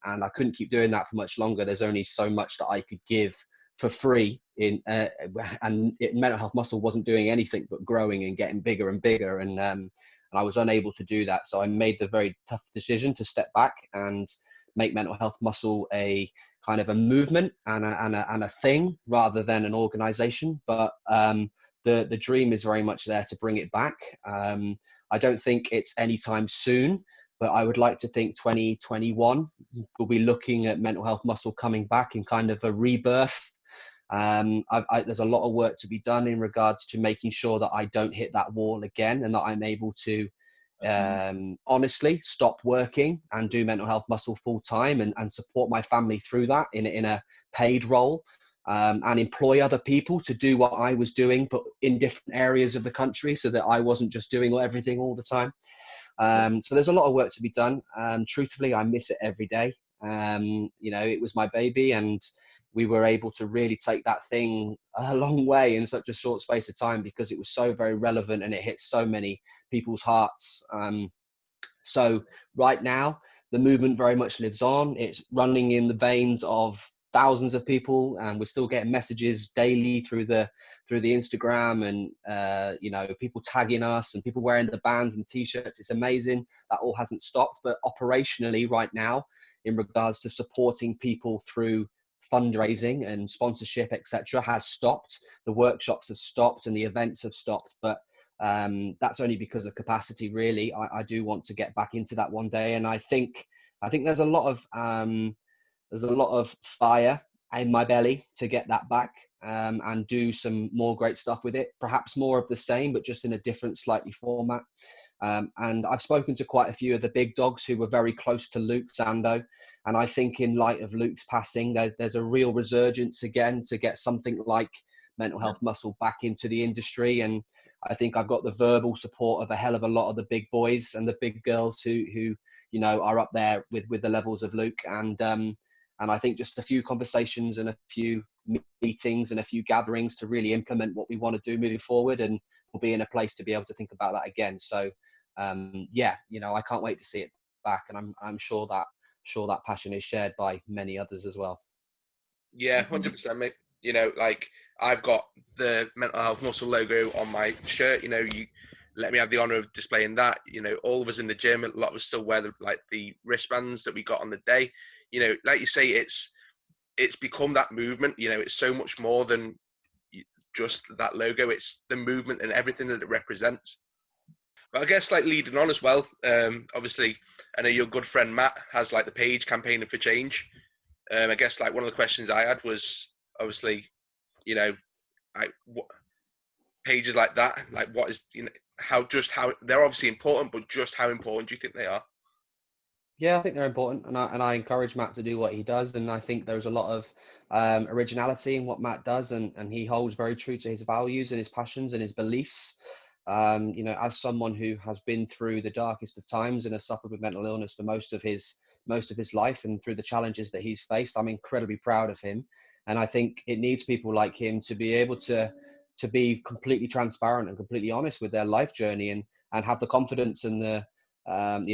I couldn't keep doing that for much longer. There's only so much that I could give for free mental health muscle wasn't doing anything but growing and getting bigger and bigger. And I was unable to do that. So I made the very tough decision to step back and make mental health muscle a kind of a movement and a thing rather than an organization. But the dream is very much there to bring it back. I don't think it's anytime soon, but I would like to think 2021 we'll be looking at mental health muscle coming back in kind of a rebirth. There's a lot of work to be done in regards to making sure that I don't hit that wall again, and that I'm able to honestly stop working and do mental health muscle full time and support my family through that in a paid role, and employ other people to do what I was doing, but in different areas of the country, so that I wasn't just doing everything all the time. So there's a lot of work to be done. Truthfully, I miss it every day. It was my baby, and we were able to really take that thing a long way in such a short space of time because it was so very relevant and it hit so many people's hearts. So right now, the movement very much lives on. It's running in the veins of thousands of people, and we're still getting messages daily through the Instagram, and people tagging us and people wearing the bands and t-shirts. It's amazing. That all hasn't stopped, but operationally right now, in regards to supporting people through fundraising and sponsorship, etc., has stopped. The workshops have stopped and the events have stopped, but that's only because of capacity, really. I do want to get back into that one day, and I think there's a lot of fire in my belly to get that back, and do some more great stuff with it. Perhaps more of the same, but just in a different, slightly format. And I've spoken to quite a few of the big dogs who were very close to Luke Sando. And I think in light of Luke's passing, there's a real resurgence again to get something like Mental Health Muscle back into the industry. And I think I've got the verbal support of a hell of a lot of the big boys and the big girls who you know, are up there with the levels of Luke. And I think just a few conversations and a few meetings and a few gatherings to really implement what we want to do moving forward, and we'll be in a place to be able to think about that again. So yeah, you know, I can't wait to see it back, and I'm sure that passion is shared by many others as well. Yeah, 100%, mate. You know, like, I've got the Mental Health Muscle logo on my shirt. You know, you let me have the honor of displaying that. You know, all of us in the gym, a lot of us still wear the wristbands that we got on the day. You know, like you say, it's become that movement. You know, it's so much more than just that logo. It's the movement and everything that it represents. But I guess, like, leading on as well, obviously, I know your good friend Matt has, like, the page Campaigning for Change. I guess, like, one of the questions I had was, obviously, you know, what pages like that, like, what is, you know, how they're obviously important, but just how important do you think they are? Yeah, I think they're important, and I encourage Matt to do what he does, and I think there's a lot of originality in what Matt does, and he holds very true to his values and his passions and his beliefs. You know, as someone who has been through the darkest of times and has suffered with mental illness for most of his life, and through the challenges that he's faced, I'm incredibly proud of him, and I think it needs people like him to be able to be completely transparent and completely honest with their life journey, and have the confidence and the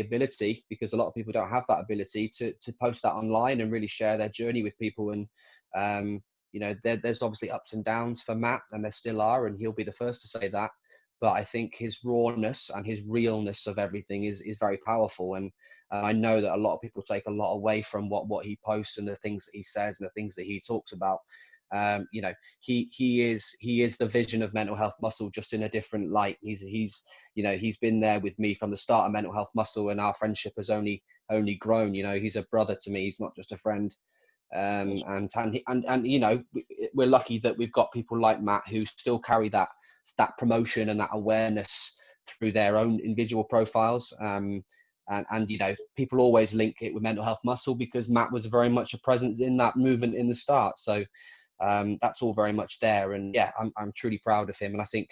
ability, because a lot of people don't have that ability to post that online and really share their journey with people. And you know, there's obviously ups and downs for Matt, and there still are, and he'll be the first to say that. But I think his rawness and his realness of everything is very powerful. And I know that a lot of people take a lot away from what he posts and the things that he says and the things that he talks about. You know, he is the vision of Mental Health Muscle, just in a different light. He's you know, he's been there with me from the start of Mental Health Muscle, and our friendship has only grown. You know, he's a brother to me. He's not just a friend. And you know, we're lucky that we've got people like Matt who still carry that promotion and that awareness through their own individual profiles. And you know, people always link it with Mental Health Muscle because Matt was very much a presence in that movement in the start. So that's all very much there. And yeah, I'm truly proud of him. And I think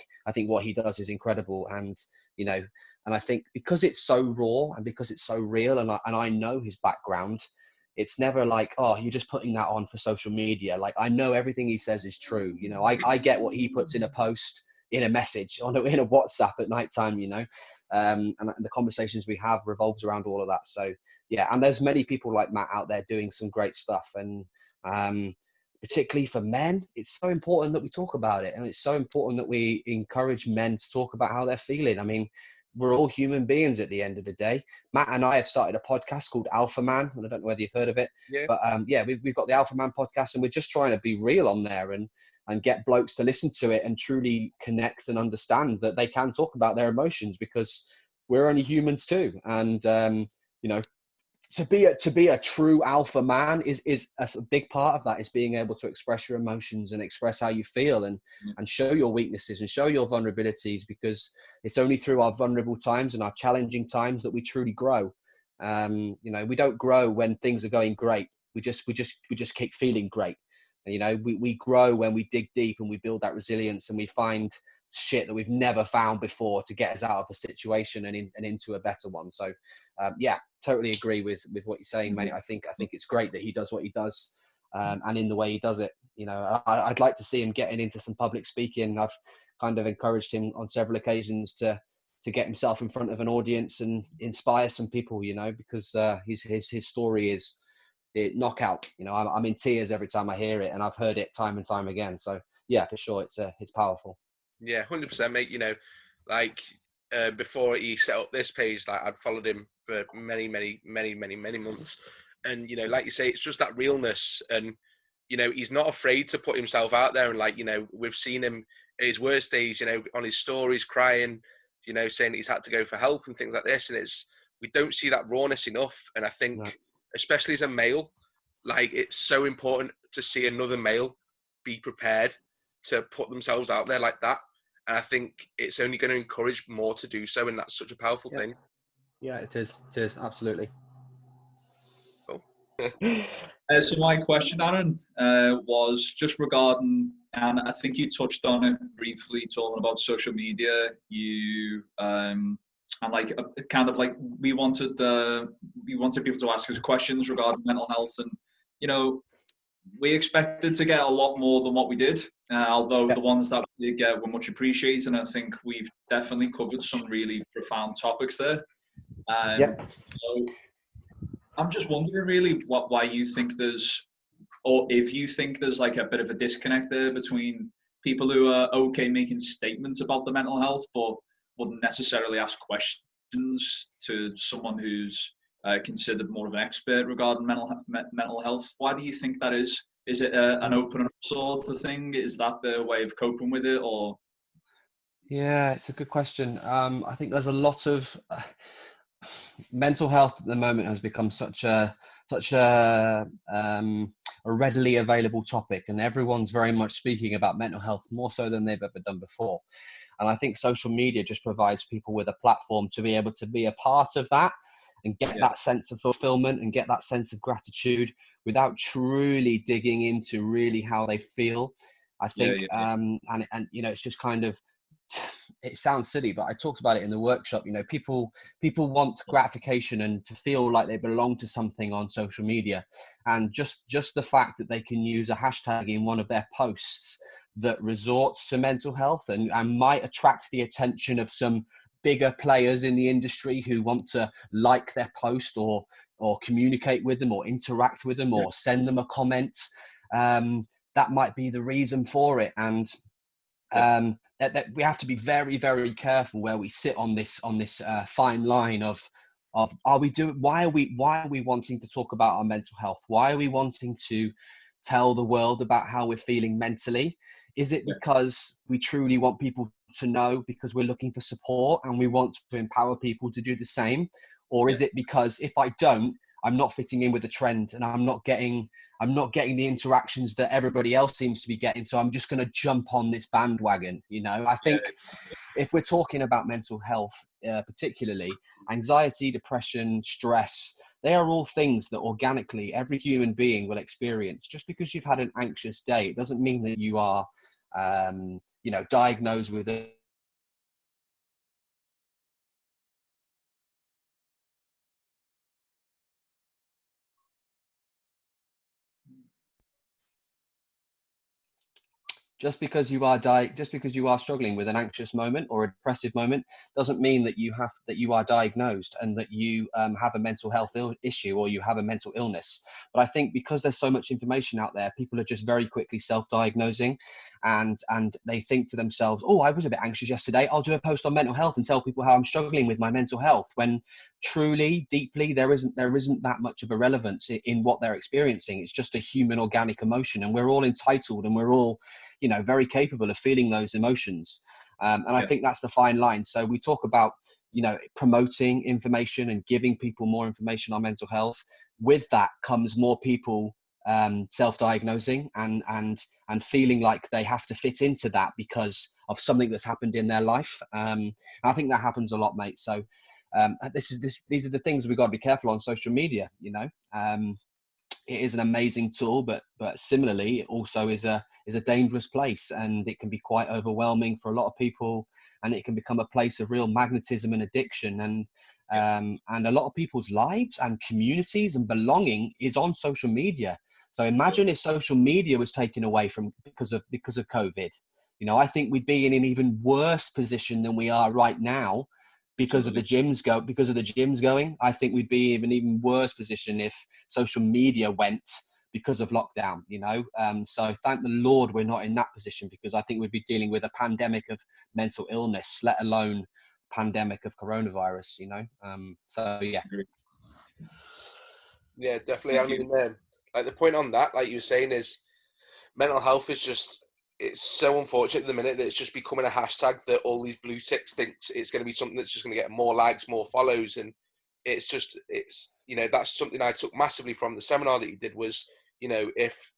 what he does is incredible. And, you know, and I think because it's so raw and because it's so real, and I know his background, it's never like, oh, you're just putting that on for social media. Like, I know everything he says is true. You know, I get what he puts in a post, in a message, in a WhatsApp at nighttime, you know, and the conversations we have revolves around all of that. So yeah, and there's many people like Matt out there doing some great stuff. And particularly for men, it's so important that we talk about it. And it's so important that we encourage men to talk about how they're feeling. I mean, we're all human beings at the end of the day. Matt and I have started a podcast called Alpha Man, and I don't know whether you've heard of it. Yeah. But yeah, we've got the Alpha Man podcast, and we're just trying to be real on there and get blokes to listen to it and truly connect and understand that they can talk about their emotions, because we're only humans too. And you know, to be a true alpha man is a big part of that, is being able to express your emotions and express how you feel, and show your weaknesses and show your vulnerabilities, because it's only through our vulnerable times and our challenging times that we truly grow. You know, we don't grow when things are going great. We just keep feeling great. And, you know, we grow when we dig deep and we build that resilience, and we find shit that we've never found before to get us out of a situation and into a better one. So yeah, totally agree with what you're saying, mate. I think it's great that he does what he does, and in the way he does it. You know, I'd like to see him getting into some public speaking. I've kind of encouraged him on several occasions to get himself in front of an audience and inspire some people, you know, because his story is knockout. You know, I'm in tears every time I hear it, and I've heard it time and time again. So yeah, for sure, it's powerful. Yeah, 100%, mate. You know, like before he set up this page, like, I'd followed him for many months, and, you know, like you say, it's just that realness. And, you know, he's not afraid to put himself out there. And like, you know, we've seen him at his worst days, you know, on his stories crying, you know, saying he's had to go for help and things like this. And we don't see that rawness enough. And I think, especially as a male, like, it's so important to see another male be prepared to put themselves out there like that. And I think it's only going to encourage more to do so. And that's such a powerful thing. Yeah, it is. It is. Absolutely. Cool. So my question, Aaron, was just regarding, and I think you touched on it briefly, talking about social media. You and like kind of like we wanted people to ask us questions regarding mental health, and you know, we expected to get a lot more than what we did. Although the ones that we did get were much appreciated, and I think we've definitely covered some really profound topics there. So I'm just wondering really why you think there's, or if you think there's like a bit of a disconnect there between people who are okay making statements about the mental health, but wouldn't necessarily ask questions to someone who's considered more of an expert regarding mental health. Why do you think that is? Is it an open sort of thing? Is that their way of coping with it, or? Yeah, it's a good question. I think there's a lot of mental health at the moment has become such a readily available topic, and everyone's very much speaking about mental health more so than they've ever done before. And I think social media just provides people with a platform to be able to be a part of that and get that sense of fulfillment and get that sense of gratitude without truly digging into really how they feel. I think, and you know, it's just kind of, it sounds silly, but I talked about it in the workshop. You know, people want gratification and to feel like they belong to something on social media, and just the fact that they can use a hashtag in one of their posts that resorts to mental health and might attract the attention of some bigger players in the industry who want to like their post or communicate with them or interact with them or send them a comment. That might be the reason for it. And that we have to be very, very careful where we sit on this fine line of why are we wanting to talk about our mental health? Why are we wanting to tell the world about how we're feeling mentally? Is it because we truly want people to know because we're looking for support and we want to empower people to do the same? Or is it because if I don't, I'm not fitting in with the trend and I'm not getting the interactions that everybody else seems to be getting, so I'm just going to jump on this bandwagon? You know, I think if we're talking about mental health, particularly anxiety, depression, stress, they are all things that organically every human being will experience. Just because you've had an anxious day, it doesn't mean that you are, you know, diagnosed with it. Just because you are struggling with an anxious moment or a depressive moment doesn't mean that you are diagnosed and that you have a mental health issue or you have a mental illness. But I think because there's so much information out there, people are just very quickly self-diagnosing, and they think to themselves, oh, I was a bit anxious yesterday, I'll do a post on mental health and tell people how I'm struggling with my mental health, when truly, deeply, there isn't that much of a relevance in what they're experiencing. It's just a human organic emotion, and we're all entitled and we're all, you know, very capable of feeling those emotions. And I think that's the fine line. So we talk about, you know, promoting information and giving people more information on mental health. With that comes more people self-diagnosing and feeling like they have to fit into that because of something that's happened in their life. I think that happens a lot, mate. So these are the things we've got to be careful on social media, you know. It is an amazing tool, but similarly, it also is a dangerous place, and it can be quite overwhelming for a lot of people, and it can become a place of real magnetism and addiction, and a lot of people's lives and communities and belonging is on social media. So imagine if social media was taken away from because of COVID. You know, I think we'd be in an even worse position than we are right now. Because of the gyms going, I think we'd be in an even worse position if social media went because of lockdown, you know. So thank the Lord we're not in that position, because I think we'd be dealing with a pandemic of mental illness, let alone pandemic of coronavirus, you know. So yeah. Yeah, definitely. I mean, like the point on that, like you were saying, is mental health is just, it's so unfortunate at the minute that it's just becoming a hashtag that all these blue ticks thinks it's going to be something that's just going to get more likes, more follows. And it's just, it's, you know, that's something I took massively from the seminar that you did was, you know, if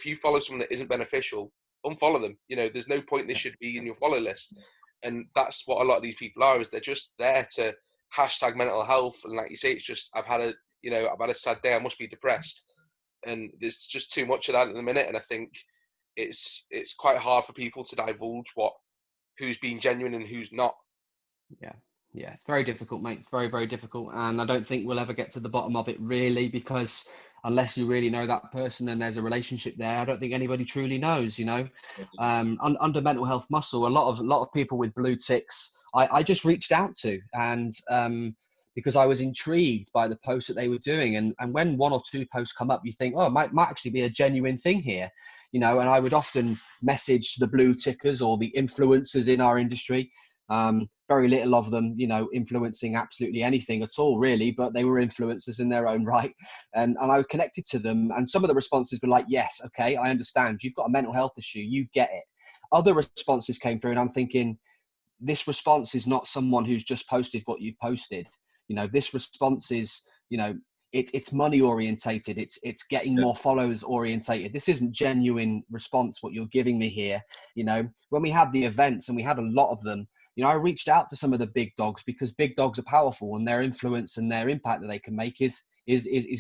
you follow someone that isn't beneficial, unfollow them. You know, there's no point they should be in your follow list. And that's what a lot of these people are, is they're just there to hashtag mental health. And like you say, it's just, I've had a sad day, I must be depressed. And there's just too much of that at the minute. And I think it's quite hard for people to divulge who's being genuine and who's not. Yeah, it's very difficult, mate. It's very, very difficult. And I don't think we'll ever get to the bottom of it, really, because unless you really know that person and there's a relationship there, I don't think anybody truly knows, you know. Under Mental Health Muscle, a lot of people with blue ticks, I just reached out to, and because I was intrigued by the posts that they were doing. And when one or two posts come up, you think, oh, it might actually be a genuine thing here, you know. And I would often message the blue tickers or the influencers in our industry. Very little of them, you know, influencing absolutely anything at all, really, but they were influencers in their own right. And I connected to them, and some of the responses were like, yes, okay, I understand. You've got a mental health issue. You get it. Other responses came through, and I'm thinking, this response is not someone who's just posted what you've posted. You know, this response is, you know, it's money orientated. It's getting more followers orientated. This isn't genuine response, what you're giving me here. You know, when we had the events, and we had a lot of them, you know, I reached out to some of the big dogs, because big dogs are powerful, and their influence and their impact that they can make is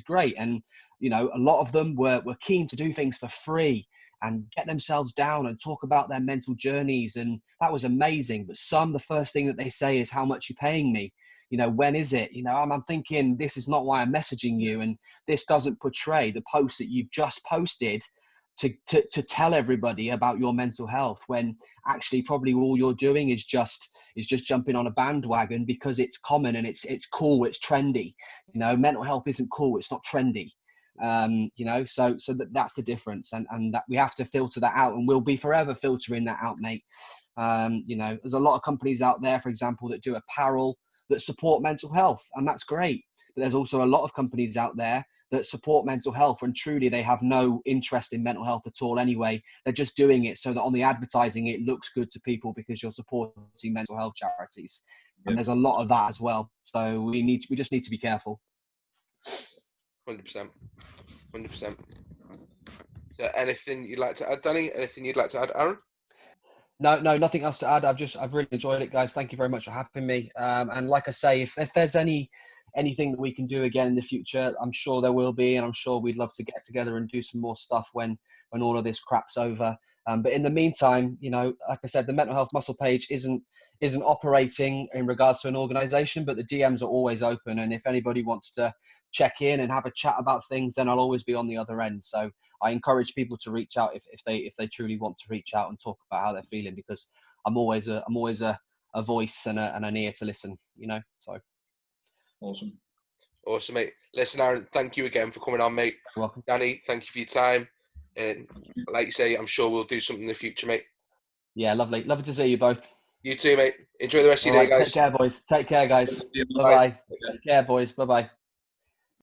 great. And, you know, a lot of them were keen to do things for free and get themselves down and talk about their mental journeys. And that was amazing. But the first thing that they say is, how much you're paying me? You know, when is it? You know, I'm thinking, this is not why I'm messaging you. And this doesn't portray the post that you've just posted to tell everybody about your mental health, when actually probably all you're doing is just jumping on a bandwagon because it's common and it's cool, it's trendy. You know, mental health isn't cool, it's not trendy. You know, so that's the difference, and that we have to filter that out, and we'll be forever filtering that out, mate. You know, there's a lot of companies out there, for example, that do apparel that support mental health, and that's great. But there's also a lot of companies out there that support mental health, and truly they have no interest in mental health at all anyway. They're just doing it so that on the advertising it looks good to people because you're supporting mental health charities. And there's a lot of that as well. So we just need to be careful. 100%. So anything you'd like to add, Danny? Anything you'd like to add, Aaron? No, nothing else to add. I've really enjoyed it, guys. Thank you very much for having me. And like I say, if there's anything that we can do again in the future, I'm sure there will be, and I'm sure we'd love to get together and do some more stuff when all of this crap's over. But in the meantime, you know, like I said, the Mental Health Muscle page isn't operating in regards to an organization, but the DMs are always open. And if anybody wants to check in and have a chat about things, then I'll always be on the other end. So I encourage people to reach out if they truly want to reach out and talk about how they're feeling, because I'm always a voice and an ear to listen, you know. So awesome, mate. Listen, Aaron, thank you again for coming on, mate. You're welcome. Danny, thank you for your time. And like you say, I'm sure we'll do something in the future, mate. Yeah, lovely to see you both. You too, mate. Enjoy the rest of your day, guys. Take care, boys. Take care, guys. Bye-bye. Take care, boys. Bye-bye.